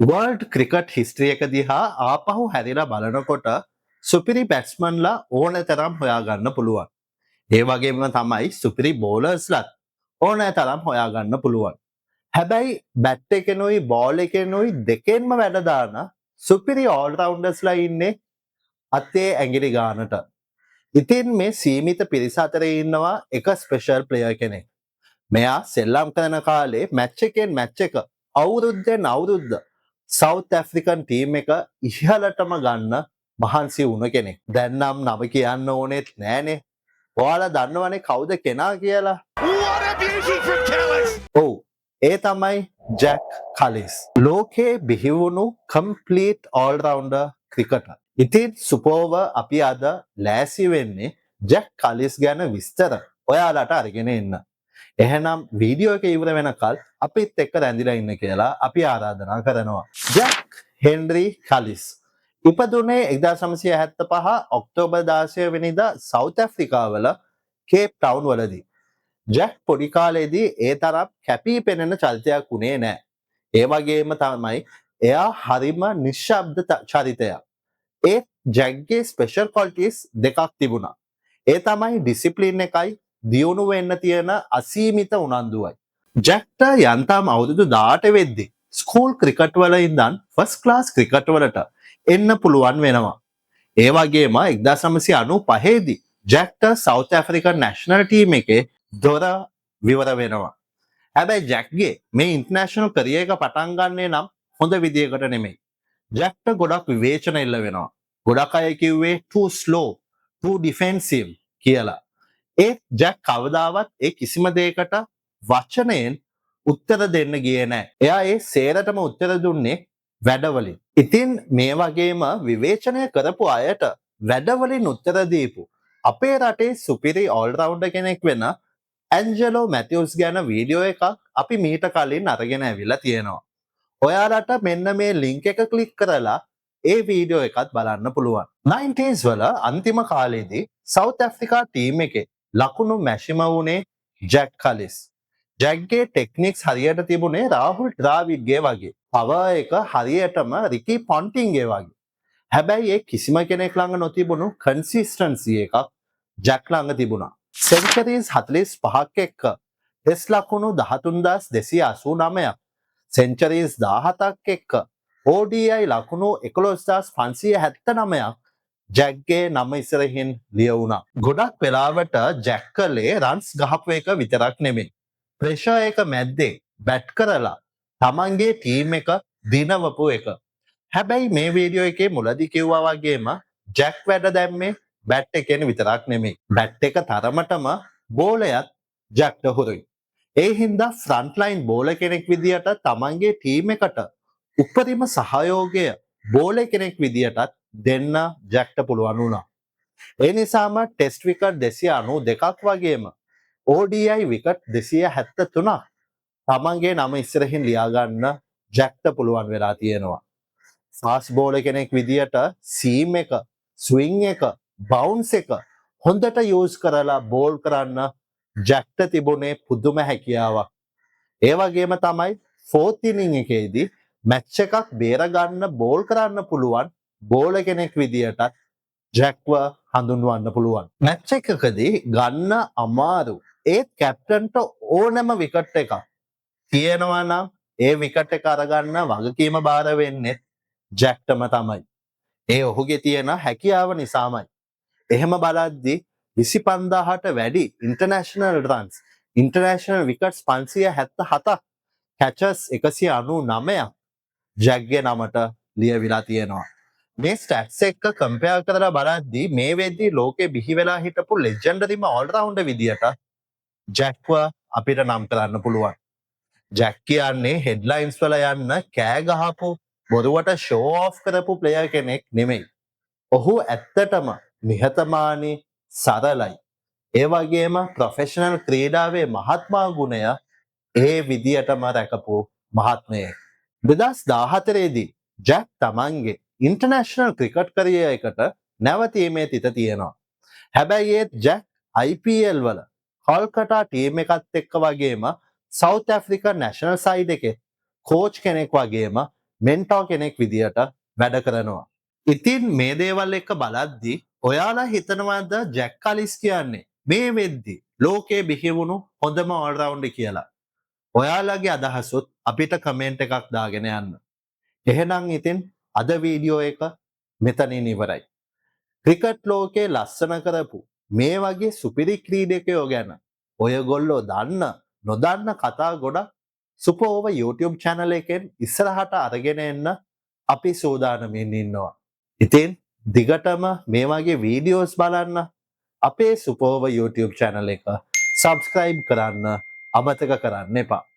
World cricket හිස්ට්‍රිය එක දිහා ආපහු හැරිලා බලනකොට සුපිරි බැට්ස්මන්ලා ඕනෑ තරම් හොයාගන්න පුළුවන්. ඒ වගේම තමයි සුපිරි බෝලර්ස්ලත් ඕනෑ තරම් හොයාගන්න පුළුවන්. හැබැයි බැට් එකෙනුයි බෝල් එකෙනුයි දෙකෙන්ම වැඩ දාන සුපිරි ඕල් රවුන්ඩර්ස්ලා ඉන්නේ අතේ ඇඟිලි ගානට. ඉතින් මේ සීමිත පිරිස අතරේ ඉන්නවා එක ස්පෙෂල් ප්ලේයර් කෙනෙක්. මෙයා සෙල්ලම් කරන කාලේ මැච් එකෙන් මැච් එක අවුරුද්දෙන් අවුරුද්ද සවුත් ඇෆ්‍රිකන් ටීම් එක ඉහළටම ගන්න මහන්සි වුණ කෙනෙක්. දැන් නම් නම කියන්න ඕනෙත් නෑනේ. ඔයාලා දන්නවනේ කවුද කෙනා කියලා? What a beauty from Callis! ඔව්. ඒ තමයි ජැක් කලිස්. ලෝකේ බිහි වුණු කම්ප්ලීට් ඕල් රවුන්ඩර් ක්‍රිකටර්. ඉතින් සුපෝව අපි අද ලෑසි වෙන්නේ ජැක් කලිස් ගැන විස්තර ඔයාලට අරගෙන එන්න. එහෙනම් වීඩියෝ එක ඉවර වෙනකල් අපිත් එක්ක රැඳිලා ඉන්න කියලා අපි ආරාධනා කරනවා. ජැක් හෙන්රි කලිස් ඉපදුනේ 1975 ඔක්තෝබර් 16 වෙනිදා සවුත් ඇෆ්‍රිකාවල කේප් ටවුන් වලදී. ජැක් පොඩි කාලේදී ඒ තරම් කැපී පෙනෙන චරිතයක් වුණේ නැහැ. ඒ වගේම තමයි එයා හරිම නිශ්ශබ්ද චරිතයක්. ඒ ජැක්ගේ ස්පෙෂල් ක්වොලිටිස් දෙකක් තිබුණා. ඒ තමයි ඩිසිප්ලින් එකයි දියුණු වෙන්න තියෙන අසීමිත උනන්දුවයි. ජැක්ට යන්තම් අවුරුදු 18 වෙද්දි ස්කූල් ක්‍රිකට් වල ඉඳන් ෆස්ට් ක්ලාස් ක්‍රිකට් වලට එන්න පුළුවන් වෙනවා. ඒ වගේම 1995 දී ජැක්ට සවුත් ඇෆ්‍රිකන් නැෂනල් ටීම් එකේ දොර විවර වෙනවා. හැබැයි ජැක්ගේ මේ ඉන්ටර්නැෂනල් කරියර් එක පටන් ගන්නේ නම් හොඳ විදියකට නෙමෙයි. ජැක්ට ගොඩක් විවේචන එල්ල වෙනවා. ගොඩක් අය කිව්වේ too slow, too defensive කියලා. ඒත් ජැක් කවදාවත් ඒ කිසිම දෙයකට වචනයෙන් උත්තර දෙන්න ගියේ නැහැ. එයා ඒ සේරටම උත්තර දුන්නේ වැඩවලින්. ඉතින් මේ වගේම විවේචනය කරපු අයට වැඩවලින් උත්තර දීපු අපේ රටේ සුපිරි ඕල් රවුන්ඩර් කෙනෙක් වෙන ඇන්ජලෝ මැතිව්ස් ගැන වීඩියෝ එකක් අපි මීට කලින් අරගෙන ඇවිල්ලා තියෙනවා. ඔයාලට මෙන්න මේ ලින්ක් එක ක්ලික් කරලා ඒ වීඩියෝ එකත් බලන්න පුළුවන්. 90s වල අන්තිම කාලේදී සවුත් ඇෆ්‍රිකා ටීම් එකේ ලකුණු මැෂිම වුණේ ජැක් කලිස්. ජැක්ගේ ටෙක්නික්ස් හරියට තිබුණේ රාහුල් ඩ්‍රාවිඩ්ගේ වගේ. පවර් එක හරියටම රිකි පොන්ටින්ගේ වගේ. හැබැයි ඒ කිසිම කෙනෙක් ළඟ නොතිබුණු කන්සිස්ටන්සි එකක් ජැක් ළඟ තිබුණා. සෙන්චරීස් 45ක් එක්ක ටෙස්ට් ලකුණු 13289ක්, සෙන්චරීස් 17ක් එක්ක ODI ලකුණු 11579ක් ජැක්ගේ නම ඉස්සරහින් ලියවුණා. ගොඩක් වෙලාවට ජැක් කලේ රන්ස් ගහපු එක විතරක් නෙමෙයි. ප්‍රෙෂර් එක මැද්දේ බැට් කරලා තමන්ගේ ටීම් එක දිනවපු එක. හැබැයි මේ වීඩියෝ එකේ මුලදී කිව්වා වගේම ජැක් වැඩ දැම්මේ බැට් එකෙන් විතරක් නෙමෙයි. බැට් එක තරමටම බෝලයත් ජැක්ට හුරුයි. ඒ හින්දා ෆ්‍රන්ට් ලයින් බෝලර් කෙනෙක් විදියට තමන්ගේ ටීම් එකට උපරිම සහයෝගය බෝලර් කෙනෙක් විදියටත් දෙන්න ජැක්ට පුළුවන් වුණා. ඒ නිසාම ටෙස්ට් විකට් 292ක් වගේම ODI විකට් 273ක් තමන්ගේ නම ඉස්සරහින් ලියාගන්න ජැක්ට පුළුවන් වෙලා තියෙනවා. ෆාස්ට් බෝලර් කෙනෙක් විදියට සීම් එක, ස්විං එක, බවුන්ස් එක හොඳට යූස් කරලා බෝල් කරන්න ජැක්ට තිබුණේ පුදුම හැකියාවක්. ඒ වගේම තමයි 4th ඉනිං එකේදී මැච් එකක් බේරගන්න බෝල් කරන්න පුළුවන් බෝලර් කෙනෙක් විදියටත් ජැක්ව හඳුන්වන්න පුළුවන්. මැච් එකකදී ගන්න අමාරු ඒත් කැප්ටන්ට ඕනෑම විකට් එකක් තියෙනවා නම් ඒ විකට් එක අරගන්න වගකීම බාර වෙන්නේ ජැක්ටම තමයි. ඒ ඔහුගේ තියෙන හැකියාව නිසාමයි. එහෙම බලද්දී 25000ට වැඩි ඉන්ටර්නැෂනල් රන්ස්, ඉන්ටර්නැෂනල් විකට්ස් 577ක්, කැචස් 199ක් ජැක්ගේ නමට ලියවිලා තියෙනවා. මේ ස්ටැට්ස් එක්ක කම්පෙයාර් කරලා බලද්දී මේ වෙද්දී ලෝකේ බිහි වෙලා හිටපු ලෙජෙන්ඩරිම ඕල් රවුන්ඩර් විදියට ජැක්ව අපිට නම් කරන්න පුළුවන්. ජැක් කියන්නේ හෙඩ්ලයින්ස් වල යන්න කෑ ගහපු බොරුවට ෂෝ ඔෆ් කරපු ප්ලේයර් කෙනෙක් නෙමෙයි. ඔහු ඇත්තටම නිහතමානී, සරලයි. ඒ වගේම ප්‍රොෆෙෂනල් ක්‍රීඩාවේ මහත්මා ගුණය ඒ විදියටම රැකපු මහත්මයෙක්. 2014 දී ජැක් තමන්ගේ ඉන්ටර්නැෂනල් ක්‍රිකට් කරියර් එකට නැවතීමේ තිත තියෙනවා. හැබැයි ඒත් ජැක් IPL වල කොල්කටා ටීම් එකත් එක්ක වගේම සවුත් ඇෆ්‍රිකන් නැෂනල් සයිඩ් එකේ කෝච් කෙනෙක් වගේම මෙන්ටෝ කෙනෙක් විදියට වැඩ කරනවා. ඉතින් මේ දේවල් එක බලද්දි ඔයාලා හිතනවාද ජැක් කලිස් කියන්නේ මේ වෙද්දි ලෝකයේ බිහිවුණු හොඳම ඕල්රවුන්ඩ් කියලා. ඔයාලගේ අදහසුත් අපිට කමෙන්ට් එකක් දාගෙන යන්න. එහෙනම් ඉතින් අද වීඩියෝ එක මෙතනින් ඉවරයි. ක්‍රිකට් ලෝකේ ලස්සන කරපු මේ වගේ සුපිරි ක්‍රීඩකයෝ ගැන ඔයගොල්ලෝ දන්න නොදන්න කතා ගොඩක් සුපර් ඕවර් YouTube channel එකෙන් ඉස්සරහට අරගෙන එන්න අපි සූදානමින් ඉන්නවා. ඉතින් දිගටම මේ වගේ වීඩියෝස් බලන්න අපේ සුපර් ඕවර් YouTube channel එක subscribe කරන්න අමතක කරන්න එපා.